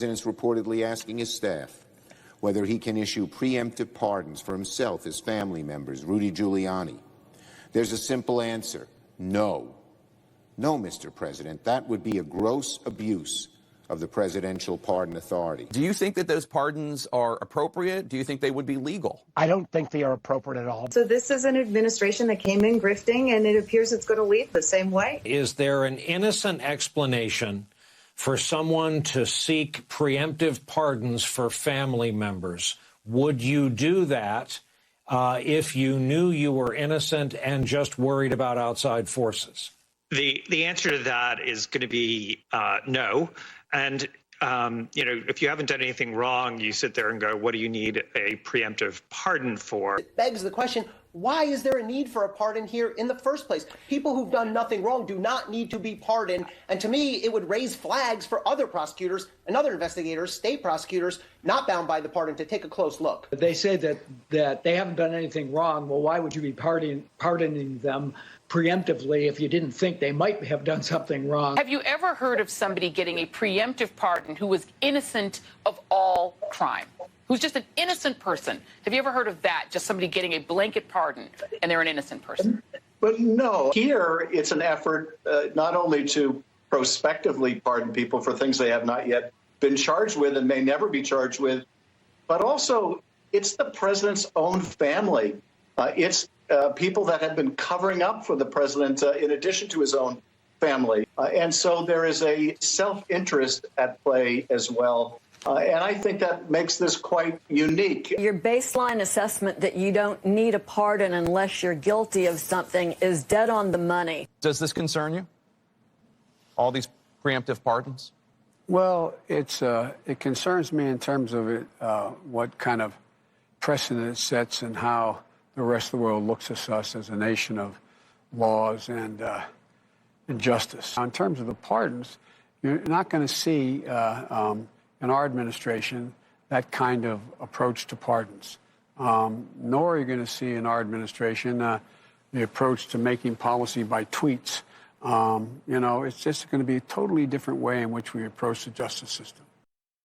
The president's reportedly asking his staff whether he can issue preemptive pardons for himself, his family members, Rudy Giuliani. There's a simple answer: no. No, Mr. President, that would be a gross abuse of the presidential pardon authority. Do you think that those pardons are appropriate? Do you think they would be legal? I don't think they are appropriate at all. So this is an administration that came in grifting, and it appears it's going to leave the same way. Is there an innocent explanation for someone to seek preemptive pardons for family members? Would you do that if you knew you were innocent and just worried about outside forces? The answer to that is going to be no. And, if you haven't done anything wrong, you sit there and go, what do you need a preemptive pardon for? It begs the question, why is there a need for a pardon here in the first place? People who've done nothing wrong do not need to be pardoned. And to me, it would raise flags for other prosecutors and other investigators, state prosecutors, not bound by the pardon, to take a close look. They say that they haven't done anything wrong. Well, why would you be pardoning them preemptively if you didn't think they might have done something wrong? Have you ever heard of somebody getting a preemptive pardon who was innocent of all crime? Who's just an innocent person? Have you ever heard of that? Just somebody getting a blanket pardon and they're an innocent person? But no, here it's an effort not only to prospectively pardon people for things they have not yet been charged with and may never be charged with, but also it's the president's own family. It's people that have been covering up for the president in addition to his own family. And so there is a self-interest at play as well. And I think that makes this quite unique. Your baseline assessment that you don't need a pardon unless you're guilty of something is dead on the money. Does this concern you? All these preemptive pardons? Well, it concerns me in terms of what kind of precedent it sets and how the rest of the world looks at us as a nation of laws and justice. In terms of the pardons, you're not going to see in our administration that kind of approach to pardons. Nor are you going to see in our administration the approach to making policy by tweets. It's just going to be a totally different way in which we approach the justice system.